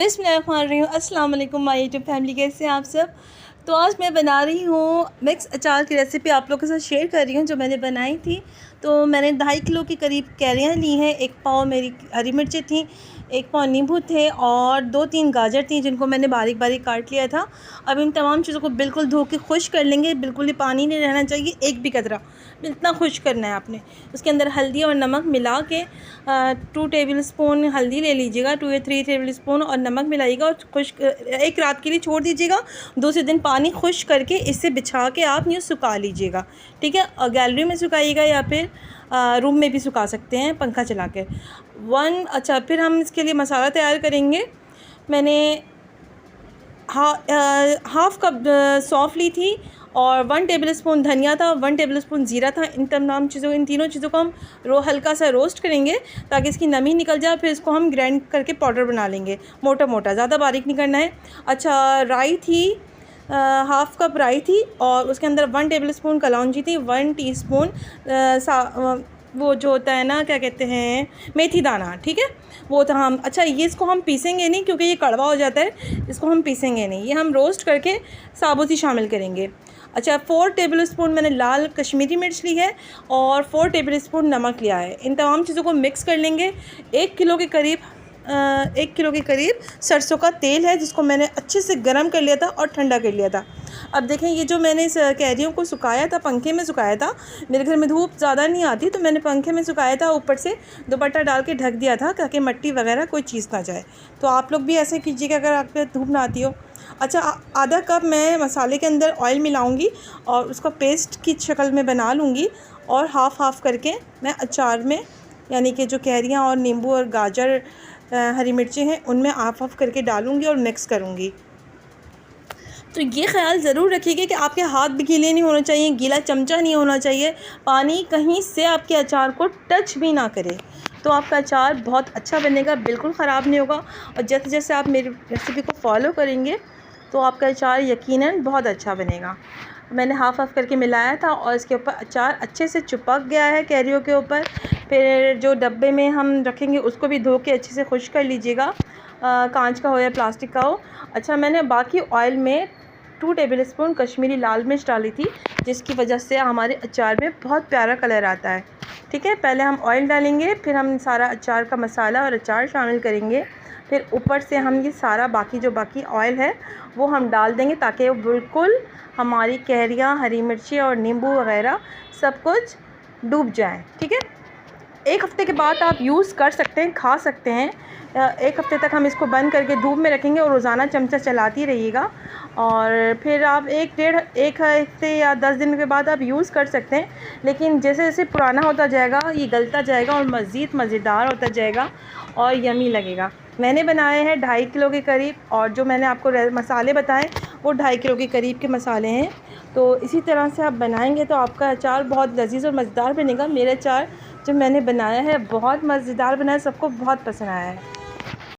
बिस्मिल्लाहिर्रहमानिर्रहीम। अस्सलाम वालेकुम माय यूट्यूब फैमिली, कैसे हैं आप सब। तो आज मैं बना रही हूँ मिक्स अचार की रेसिपी, आप लोगों के साथ शेयर कर रही हूँ जो मैंने बनाई थी। तो मैंने 2.5 किलो के करीब कैरियाँ ली हैं, 1 पाव मेरी हरी मिर्चें थी, 1 पाव नींबू थे और 2-3 गाजर थी जिनको मैंने बारीक बारीक काट लिया था। अब इन तमाम चीज़ों को बिल्कुल धो के खुश कर लेंगे, बिल्कुल ही पानी नहीं रहना चाहिए, एक भी कतरा, इतना खुश करना है आपने। उसके अंदर हल्दी और नमक मिला के 2 टेबल स्पून हल्दी ले लीजिएगा, 2 या 3 टेबल स्पून और नमक मिलाइएगा और खुश्क एक रात के लिए छोड़ दीजिएगा। दूसरे दिन पानी खुश करके इसे बिछा के आप यूँ सुखा लीजिएगा, ठीक है। और गैलरी में सुखाइएगा या फिर रूम में भी सुखा सकते हैं पंखा चला के। फिर हम इसके लिए मसाला तैयार करेंगे। मैंने हाफ़ कप सौंफ ली थी और 1 टेबल स्पून धनिया था, 1 टेबल स्पून ज़ीरा था। इन तीनों चीज़ों को हम हल्का सा रोस्ट करेंगे ताकि इसकी नमी निकल जाए। फिर इसको हम ग्राइंड करके पाउडर बना लेंगे, मोटा मोटा, ज़्यादा बारीक नहीं करना है। अच्छा, राई थी, हाफ़ कप राई थी और उसके अंदर 1 टेबल स्पून कलौंजी थी, 1 टीस्पून वो जो होता है ना, क्या कहते हैं, मेथी दाना, ठीक है, वो था। हम अच्छा, ये इसको हम पीसेंगे नहीं क्योंकि ये कड़वा हो जाता है, इसको हम पीसेंगे नहीं, ये हम रोस्ट करके साबुत ही शामिल करेंगे। अच्छा, 4 टेबल स्पून मैंने लाल कश्मीरी मिर्च ली है और 4 टेबल स्पून नमक लिया है। इन तमाम चीज़ों को मिक्स कर लेंगे। 1 किलो के करीब सरसों का तेल है जिसको मैंने अच्छे से गर्म कर लिया था और ठंडा कर लिया था। अब देखें, ये जो मैंने इस कैरियों को सुखाया था, पंखे में सुखाया था। मेरे घर में धूप ज़्यादा नहीं आती तो मैंने पंखे में सुखाया था, ऊपर से दुपट्टा डाल के ढक दिया था ताकि मिट्टी वगैरह कोई चीज़ ना जाए। तो आप लोग भी ऐसे कीजिएगा अगर आप पे धूप ना आती हो। अच्छा, आधा कप मैं मसाले के अंदर ऑयल मिलाऊंगी और उसका पेस्ट की शक्ल में बना लूँगी और हाफ़ करके मैं अचार में, यानी कि जो कैरियाँ और नींबू और गाजर हरी मिर्चें हैं उनमें हाफ़ करके डालूँगी और मिक्स करूँगी। तो ये ख्याल ज़रूर रखिएगा कि आपके हाथ भी गीले नहीं होने चाहिए, गीला चमचा नहीं होना चाहिए, पानी कहीं से आपके अचार को टच भी ना करे, तो आपका अचार बहुत अच्छा बनेगा, बिल्कुल ख़राब नहीं होगा। और जैसे जैसे आप मेरी रेसिपी को फॉलो करेंगे तो आपका अचार यकीनन बहुत अच्छा बनेगा। मैंने हाफ़ करके मिलाया था और इसके ऊपर अचार अच्छे से चिपक गया है कैरियों के ऊपर। फिर जो डब्बे में हम रखेंगे उसको भी धो के अच्छे से खुश कर लीजिएगा, कांच का हो या प्लास्टिक का हो। अच्छा, मैंने बाकी ऑयल में 2 टेबल स्पून कश्मीरी लाल मिर्च डाली थी जिसकी वजह से हमारे अचार में बहुत प्यारा कलर आता है, ठीक है। पहले हम ऑयल डालेंगे, फिर हम सारा अचार का मसाला और अचार शामिल करेंगे, फिर ऊपर से हम ये सारा बाकी ऑयल है वो हम डाल देंगे ताकि वो बिल्कुल हमारी कैरियाँ, हरी मिर्ची और नींबू वगैरह सब कुछ डूब जाए, ठीक है। 1 हफ़्ते के बाद आप यूज़ कर सकते हैं, खा सकते हैं। 1 हफ़्ते तक हम इसको बंद करके धूप में रखेंगे और रोज़ाना चमचा चलाती रहिएगा और फिर आप 1 हफ़्ते या 10 दिन के बाद आप यूज़ कर सकते हैं। लेकिन जैसे जैसे पुराना होता जाएगा ये गलता जाएगा और मज़ीद मज़ेदार होता जाएगा और यमी लगेगा। मैंने बनाए हैं 2.5 किलो के करीब और जो मैंने आपको मसाले बताए वो 2.5 किलो के करीब के मसाले हैं। तो इसी तरह से आप बनाएंगे तो आपका अचार बहुत लज़ीज़ और मज़ेदार बनेगा। मेरा अचार जो मैंने बनाया है बहुत मज़ेदार बना है, सबको बहुत पसंद आया है।